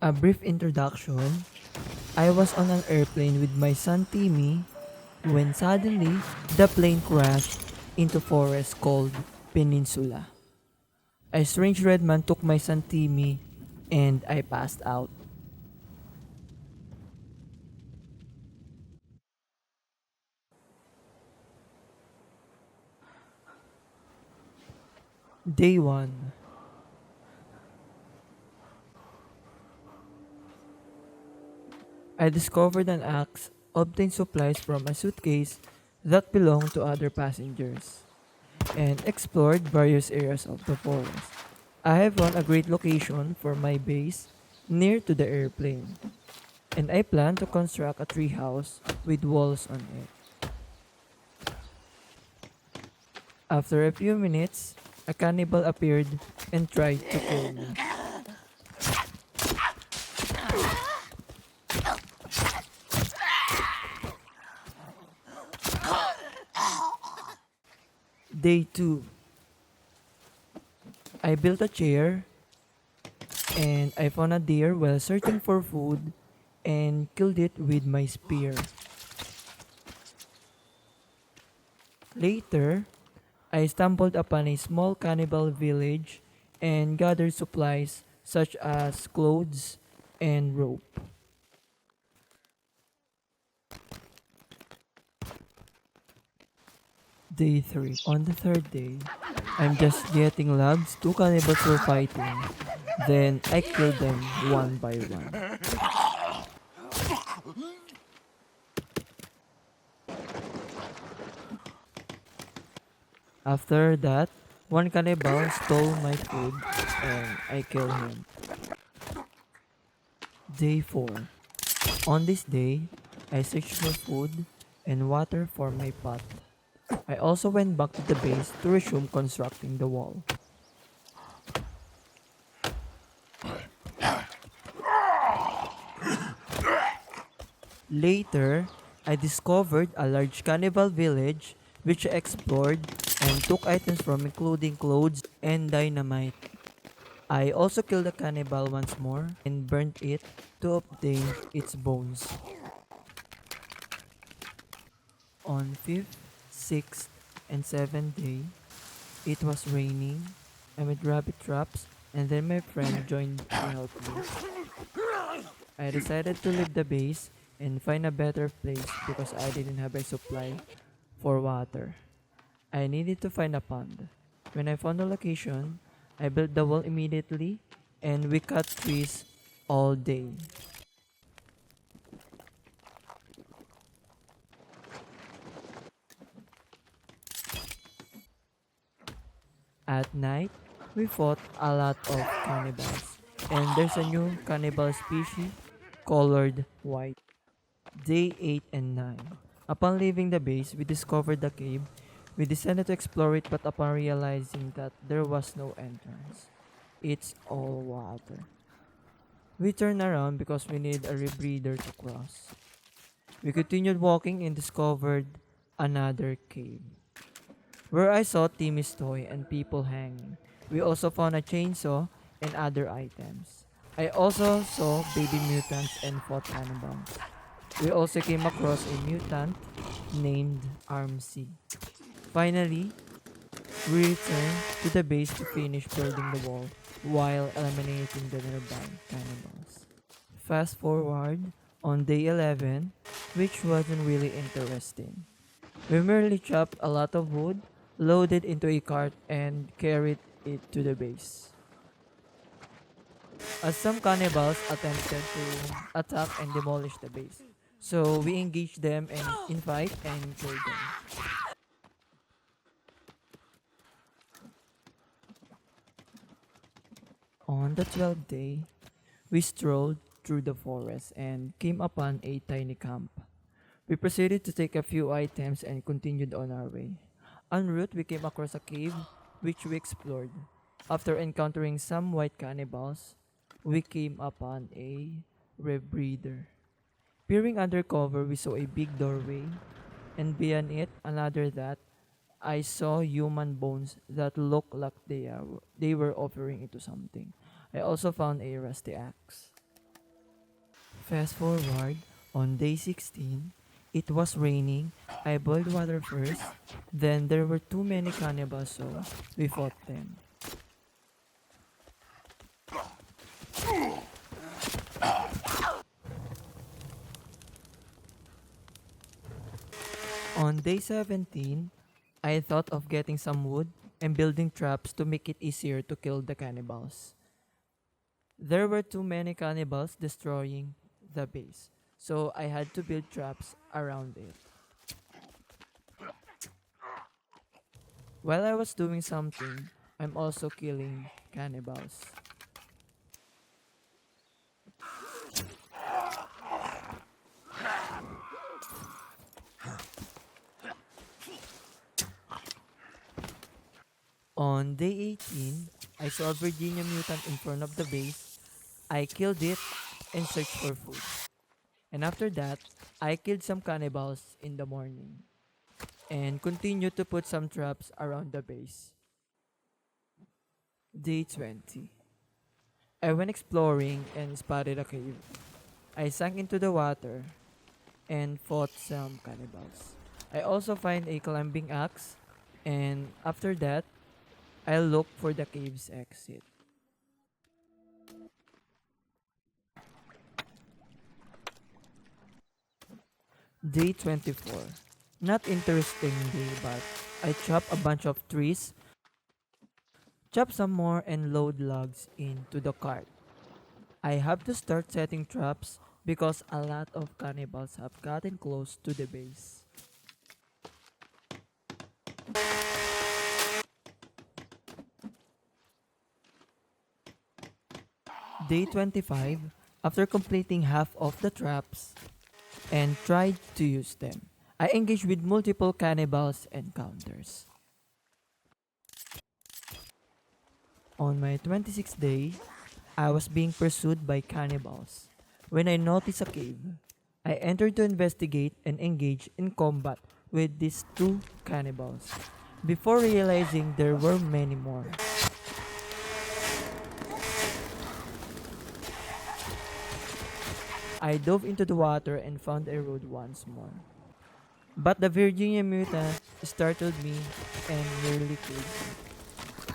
A brief introduction. I was on an airplane with my son Timmy when suddenly the plane crashed into forest called Peninsula. A strange red man took my son Timmy and I passed out. Day 1. I discovered an axe, obtained supplies from a suitcase that belonged to other passengers, and explored various areas of the forest. I have found a great location for my base near to the airplane, and I plan to construct a tree house with walls on it. After a few minutes, a cannibal appeared and tried to kill me. Day 2. I built a chair and I found a deer while searching for food and killed it with my spear. Later, I stumbled upon a small cannibal village and gathered supplies such as clothes and rope. Day 3. On the third day, I'm just getting logs. Two cannibals were fighting. Then I killed them one by one. After that, one cannibal stole my food and I killed him. Day 4. On this day, I searched for food and water for my pot. I also went back to the base to resume constructing the wall. Later, I discovered a large cannibal village which I explored and took items from including clothes and dynamite. I also killed the cannibal once more and burnt it to obtain its bones. On 5th, 6th, and 7th day, it was raining. I made rabbit traps and then my friend joined to help me. I decided to leave the base and find a better place because I didn't have a supply for water. I needed to find a pond. When I found the location, I built the wall immediately and we cut trees all day. At night, we fought a lot of cannibals and there's a new cannibal species colored white. Day 8 and 9. Upon leaving the base, we discovered the cave. We decided to explore it, but upon realizing that there was no entrance, it's all water. We turned around because we needed a rebreather to cross. We continued walking and discovered another cave, where I saw Timmy's toy and people hanging. We also found a chainsaw and other items. I also saw baby mutants and fought cannibals. We also came across a mutant named Armsy. Finally, we returned to the base to finish building the wall while eliminating the nearby cannibals. Fast forward on day 11, which wasn't really interesting. We merely chopped a lot of wood, loaded into a cart, and carried it to the base. As some cannibals attempted to attack and demolish the base, so we engaged them in fight and killed them. On the 12th day, we strolled through the forest and came upon a tiny camp. We proceeded to take a few items and continued on our way. En route, we came across a cave which we explored. After encountering some white cannibals, we came upon a rebreather. Peering under cover, we saw a big doorway, and beyond it, another that I saw human bones that looked like they were offering into something. I also found a rusty axe. Fast forward, on day 16, it was raining. I boiled water first. Then there were too many cannibals, so we fought them. On day 17, I thought of getting some wood and building traps to make it easier to kill the cannibals. There were too many cannibals destroying the base, so I had to build traps around it. While I was doing something, I'm also killing cannibals. On day 18, I saw a Virginia mutant in front of the base. I killed it and searched for food. And after that, I killed some cannibals in the morning and continued to put some traps around the base. Day 20. I went exploring and spotted a cave. I sank into the water and fought some cannibals. I also find a climbing axe, and after that, I look for the cave's exit. Day 24. Not interesting day, but I chop a bunch of trees, chop some more, and load logs into the cart. I have to start setting traps because a lot of cannibals have gotten close to the base. Day 25. After completing half of the traps and tried to use them, I engaged with multiple cannibals encounters. On my 26th day, I was being pursued by cannibals. When I noticed a cave, I entered to investigate and engage in combat with these two cannibals before realizing there were many more. I dove into the water and found a road once more. But the Virginia mutant startled me and nearly killed me.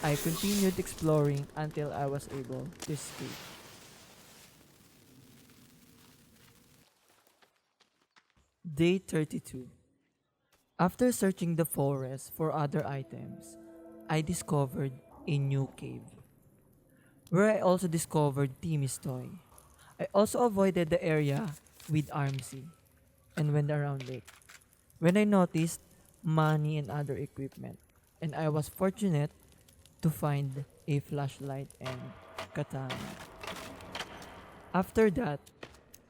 I continued exploring until I was able to escape. Day 32. After searching the forest for other items, I discovered a new cave, where I also discovered Timmy's toy. I also avoided the area with Armsy and went around it. When I noticed money and other equipment, and I was fortunate to find a flashlight and katana. After that,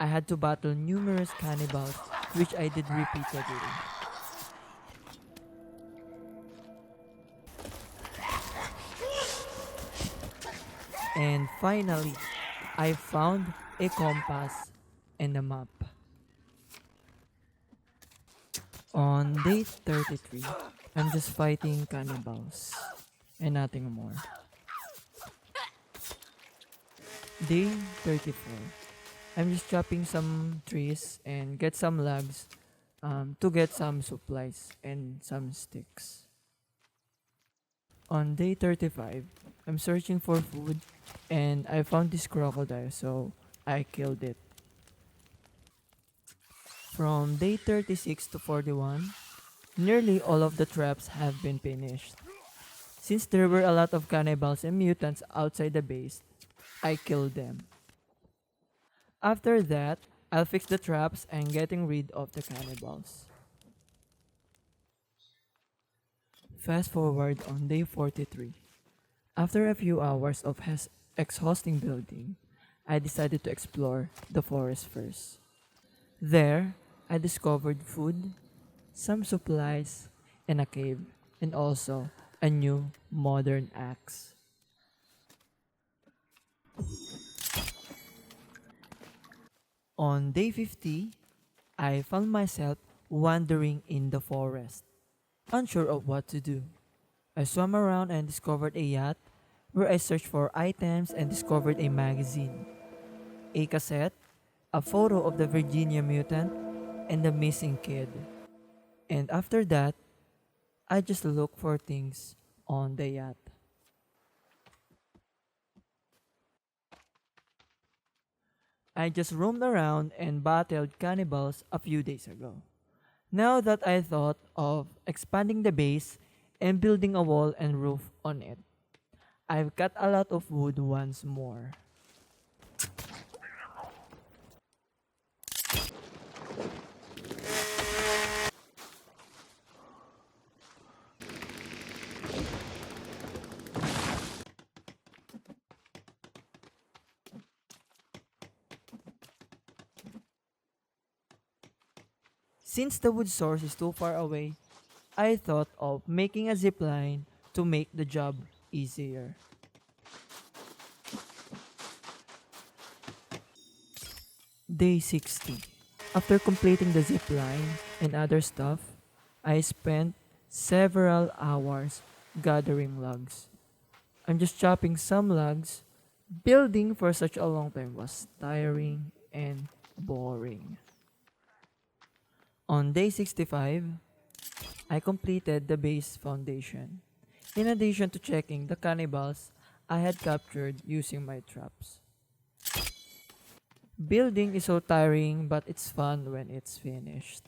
I had to battle numerous cannibals, which I did repeatedly. And finally, I found a compass and a map. On day 33, I'm just fighting cannibals and nothing more. Day 34, I'm just chopping some trees and get some logs to get some supplies and some sticks. On day 35, I'm searching for food and I found this crocodile, so I killed it. From day 36 to 41, nearly all of the traps have been finished. Since there were a lot of cannibals and mutants outside the base, I killed them. After that, I'll fix the traps and getting rid of the cannibals. Fast forward on day 43. After a few hours of exhausting building, I decided to explore the forest first. There, I discovered food, some supplies, and a cave, and also a new modern axe. On day 50, I found myself wandering in the forest, unsure of what to do. I swam around and discovered a yacht where I searched for items and discovered a magazine, a cassette, a photo of the Virginia mutant, and the missing kid. And after that, I just look for things on the yacht. I just roamed around and battled cannibals a few days ago. Now that I thought of expanding the base and building a wall and roof on it, I've got a lot of wood once more. Since the wood source is too far away, I thought of making a zip line to make the job easier. Day 60. After completing the zip line and other stuff, I spent several hours gathering logs. I'm just chopping some logs. Building for such a long time was tiring and boring. On day 65, I completed the base foundation. In addition to checking the cannibals I had captured using my traps. Building is so tiring, but it's fun when it's finished.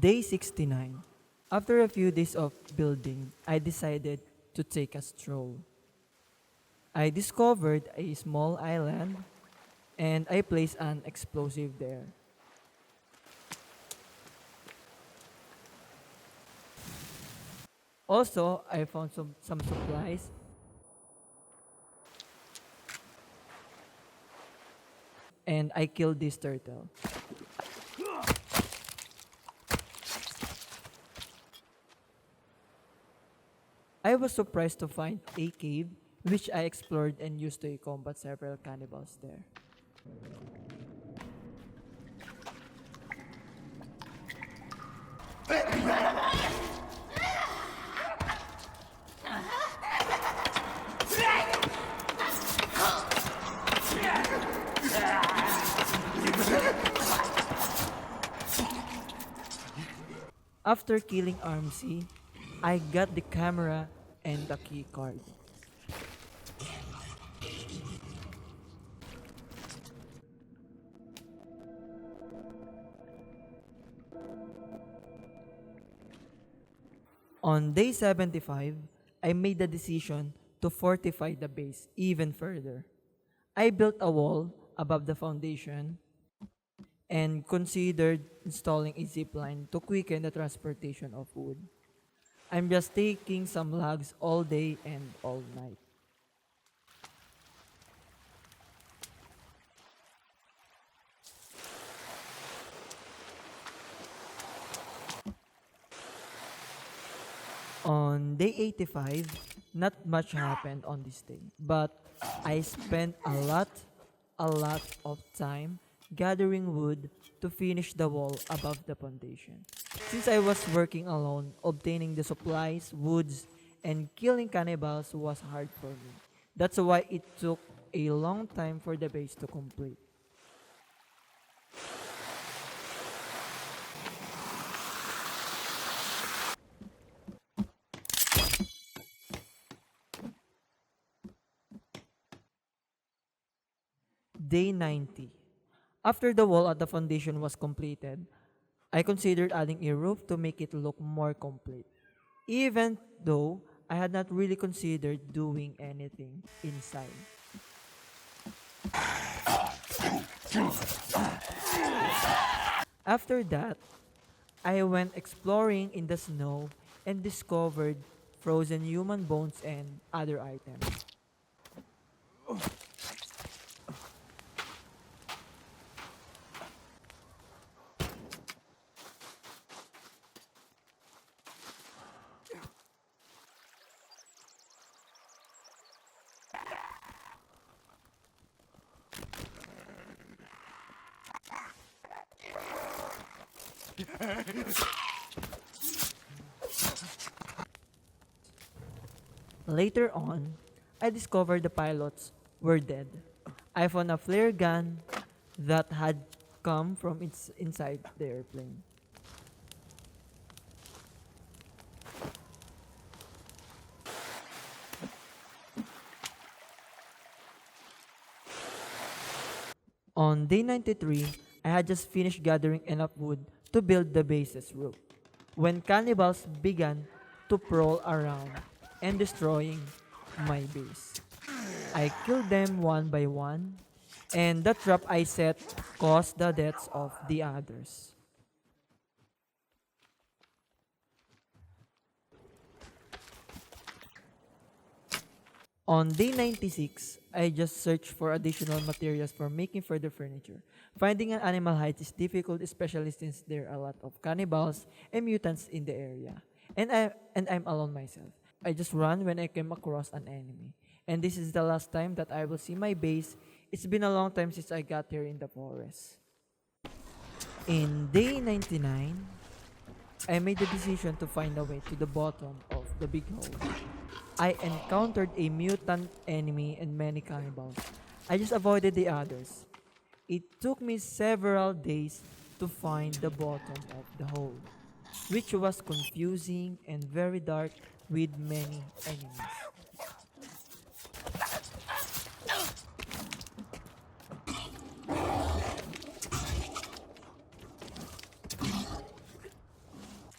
Day 69. After a few days of building, I decided to take a stroll. I discovered a small island and I placed an explosive there. Also, I found some supplies and I killed this turtle. I was surprised to find a cave which I explored and used to combat several cannibals there. After killing Armsy, I got the camera and the key card. On day 75, I made the decision to fortify the base even further. I built a wall above the foundation and considered installing a zip line to quicken the transportation of wood. I'm just taking some logs all day and all night. On day 85, not much happened on this day, but I spent a lot of time gathering wood to finish the wall above the foundation. Since I was working alone, obtaining the supplies, woods, and killing cannibals was hard for me. That's why it took a long time for the base to complete. Day 90. After the wall at the foundation was completed, I considered adding a roof to make it look more complete. Even though I had not really considered doing anything inside. After that, I went exploring in the snow and discovered frozen human bones and other items. Later on, I discovered the pilots were dead. I found a flare gun that had come from inside the airplane. On day 93, I had just finished gathering enough wood to build the base's roof when cannibals began to prowl around and destroying my base. I killed them one by one, and the trap I set caused the deaths of the others. On day 96, I just searched for additional materials for making further furniture. Finding an animal hide is difficult, especially since there are a lot of cannibals and mutants in the area. And I'm alone myself. I just run when I came across an enemy. And this is the last time that I will see my base. It's been a long time since I got here in the forest. In day 99, I made the decision to find a way to the bottom of the big hole. I encountered a mutant enemy and many cannibals. I just avoided the others. It took me several days to find the bottom of the hole, which was confusing and very dark with many enemies.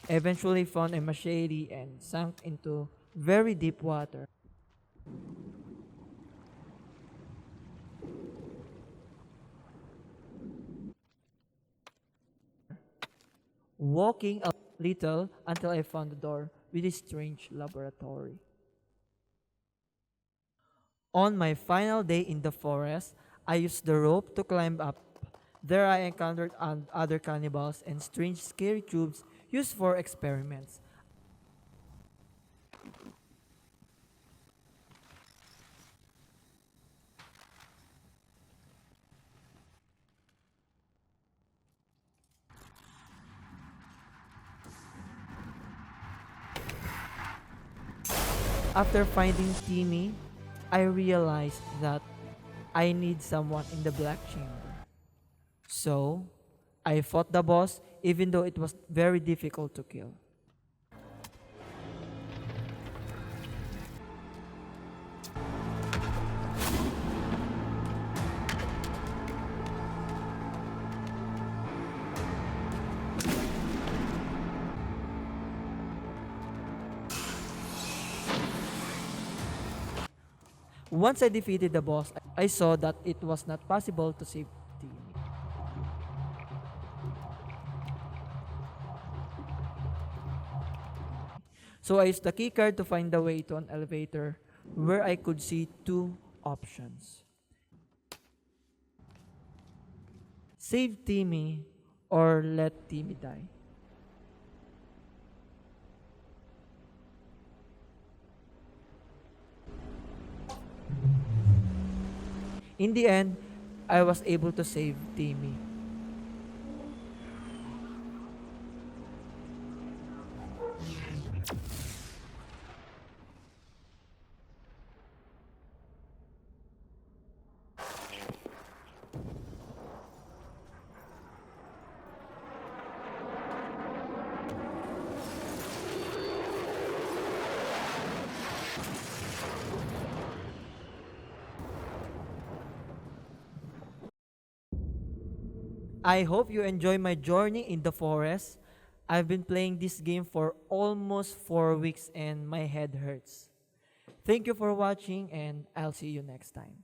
Eventually found a machete and sank into very deep water. Walking a little until I found the door with a strange laboratory. On my final day in the forest, I used the rope to climb up. There I encountered other cannibals and strange scary tubes used for experiments. After finding Timmy, I realized that I need someone in the black chamber. So, I fought the boss even though it was very difficult to kill. Once I defeated the boss, I saw that it was not possible to save Timmy. So I used the keycard to find the way to an elevator where I could see two options. Save Timmy or let Timmy die. In the end, I was able to save Timmy. I hope you enjoy my journey in the forest. I've been playing this game for almost 4 weeks and my head hurts. Thank you for watching and I'll see you next time.